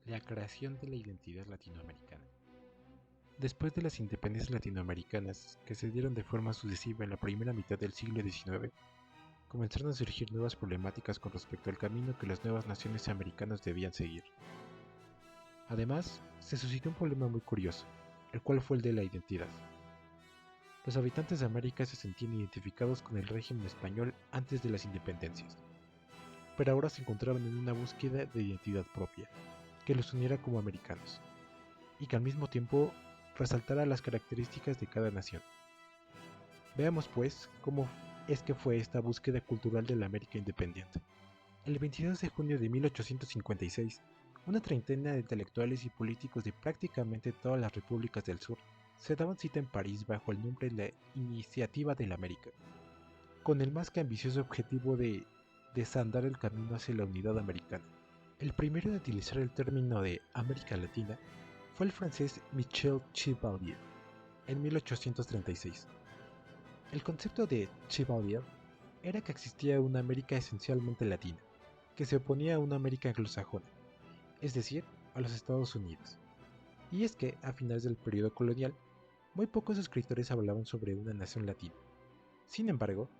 La creación de la identidad latinoamericana. Después de las independencias latinoamericanas, que se dieron de forma sucesiva en la primera mitad del siglo XIX, comenzaron a surgir nuevas problemáticas con respecto al camino que las nuevas naciones americanas debían seguir. Además, se suscitó un problema muy curioso, el cual fue el de la identidad. Los habitantes de América se sentían identificados con el régimen español antes de las independencias, pero ahora se encontraban en una búsqueda de identidad propia, que los uniera como americanos, y que al mismo tiempo resaltara las características de cada nación. Veamos pues cómo es que fue esta búsqueda cultural de la América independiente. El 22 de junio de 1856, una treintena de intelectuales y políticos de prácticamente todas las repúblicas del sur se daban cita en París bajo el nombre de la Iniciativa de la América, con el más que ambicioso objetivo de desandar el camino hacia la unidad americana. El primero en utilizar el término de América Latina fue el francés Michel Chevalier en 1836. El concepto de Chevalier era que existía una América esencialmente latina, que se oponía a una América anglosajona, es decir, a los Estados Unidos. Y es que, a finales del periodo colonial, muy pocos escritores hablaban sobre una nación latina. Sin embargo,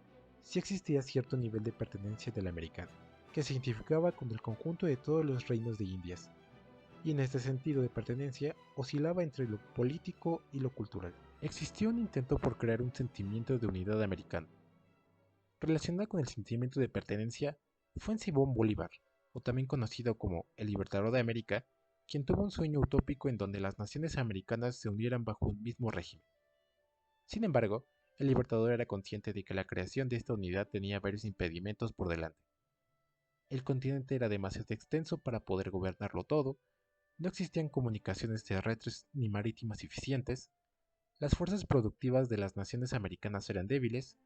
sí existía cierto nivel de pertenencia del americano, que se identificaba con el conjunto de todos los reinos de Indias, y en este sentido de pertenencia oscilaba entre lo político y lo cultural. Existió un intento por crear un sentimiento de unidad americano. Relacionado con el sentimiento de pertenencia fue Simón Bolívar, o también conocido como el Libertador de América, quien tuvo un sueño utópico en donde las naciones americanas se unieran bajo un mismo régimen. Sin embargo, el Libertador era consciente de que la creación de esta unidad tenía varios impedimentos por delante. El continente era demasiado extenso para poder gobernarlo todo, no existían comunicaciones terrestres ni marítimas eficientes, las fuerzas productivas de las naciones americanas eran débiles,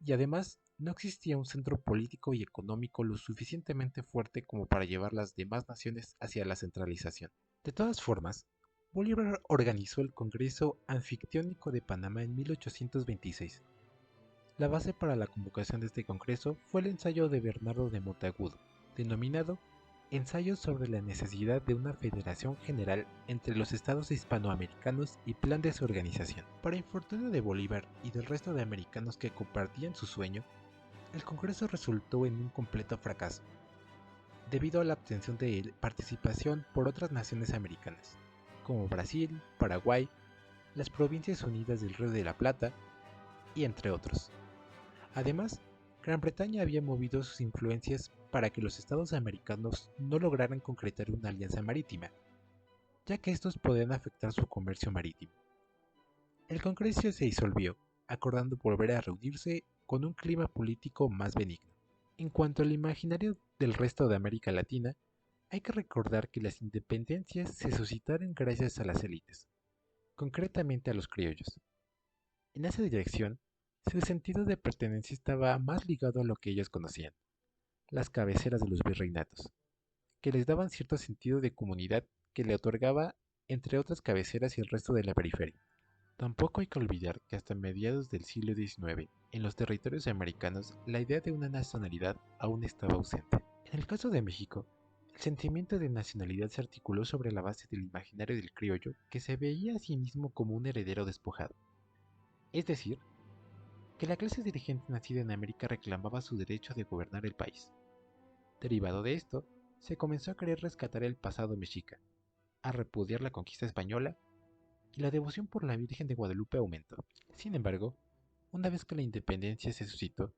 y además no existía un centro político y económico lo suficientemente fuerte como para llevar las demás naciones hacia la centralización. De todas formas, Bolívar organizó el Congreso Anfictiónico de Panamá en 1826. La base para la convocación de este congreso fue el ensayo de Bernardo de Monteagudo, denominado Ensayo sobre la necesidad de una federación general entre los estados hispanoamericanos y plan de su organización. Para infortunio de Bolívar y del resto de americanos que compartían su sueño, el congreso resultó en un completo fracaso, debido a la abstención de participación por otras naciones americanas, como Brasil, Paraguay, las Provincias Unidas del Río de la Plata, y entre otros. Además, Gran Bretaña había movido sus influencias para que los estados americanos no lograran concretar una alianza marítima, ya que estos podían afectar su comercio marítimo. El Congreso se disolvió, acordando volver a reunirse con un clima político más benigno. En cuanto al imaginario del resto de América Latina, hay que recordar que las independencias se suscitaron gracias a las élites, concretamente a los criollos. En esa dirección, su sentido de pertenencia estaba más ligado a lo que ellos conocían, las cabeceras de los virreinatos, que les daban cierto sentido de comunidad que le otorgaba entre otras cabeceras y el resto de la periferia. Tampoco hay que olvidar que hasta mediados del siglo XIX, en los territorios americanos, la idea de una nacionalidad aún estaba ausente. En el caso de México, el sentimiento de nacionalidad se articuló sobre la base del imaginario del criollo que se veía a sí mismo como un heredero despojado. Es decir, que la clase dirigente nacida en América reclamaba su derecho de gobernar el país. Derivado de esto, se comenzó a querer rescatar el pasado mexica, a repudiar la conquista española, y la devoción por la Virgen de Guadalupe aumentó. Sin embargo, una vez que la independencia se suscitó,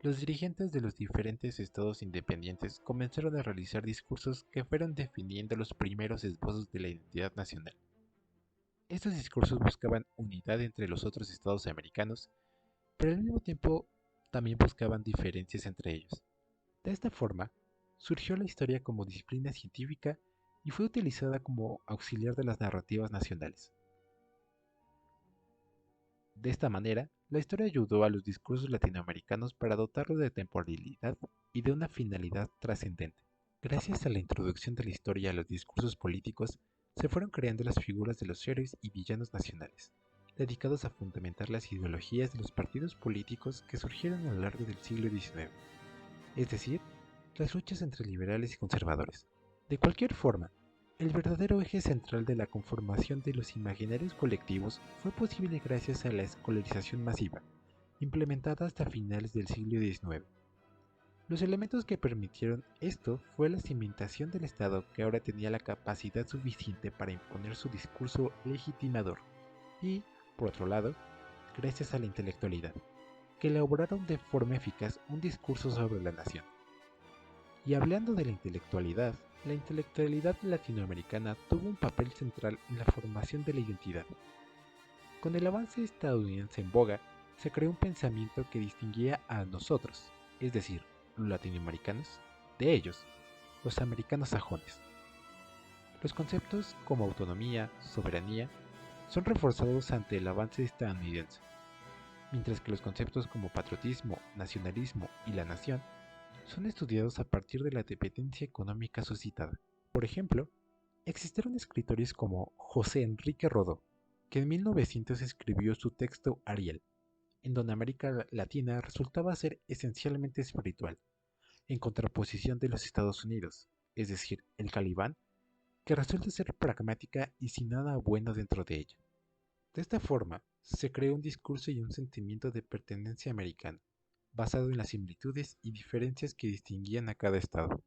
los dirigentes de los diferentes estados independientes comenzaron a realizar discursos que fueron definiendo los primeros esbozos de la identidad nacional. Estos discursos buscaban unidad entre los otros estados americanos, pero al mismo tiempo también buscaban diferencias entre ellos. De esta forma, surgió la historia como disciplina científica y fue utilizada como auxiliar de las narrativas nacionales. De esta manera, la historia ayudó a los discursos latinoamericanos para dotarlos de temporalidad y de una finalidad trascendente. Gracias a la introducción de la historia a los discursos políticos, se fueron creando las figuras de los héroes y villanos nacionales, dedicados a fundamentar las ideologías de los partidos políticos que surgieron a lo largo del siglo XIX, es decir, las luchas entre liberales y conservadores. De cualquier forma, El verdadero eje central de la conformación de los imaginarios colectivos fue posible gracias a la escolarización masiva, implementada hasta finales del siglo XIX. Los elementos que permitieron esto fue la cimentación del Estado, que ahora tenía la capacidad suficiente para imponer su discurso legitimador, y, por otro lado, gracias a la intelectualidad, que elaboraron de forma eficaz un discurso sobre la nación. Y hablando de la intelectualidad latinoamericana tuvo un papel central en la formación de la identidad. Con el avance estadounidense en boga, se creó un pensamiento que distinguía a nosotros, es decir, los latinoamericanos, de ellos, los americanos sajones. Los conceptos como autonomía, soberanía, son reforzados ante el avance estadounidense, mientras que los conceptos como patriotismo, nacionalismo y la nación son estudiados a partir de la dependencia económica suscitada. Por ejemplo, existieron escritores como José Enrique Rodó, que en 1900 escribió su texto Ariel, en donde América Latina resultaba ser esencialmente espiritual, en contraposición de los Estados Unidos, es decir, el Calibán, que resulta ser pragmática y sin nada bueno dentro de ella. De esta forma, se creó un discurso y un sentimiento de pertenencia americana, basado en las similitudes y diferencias que distinguían a cada estado.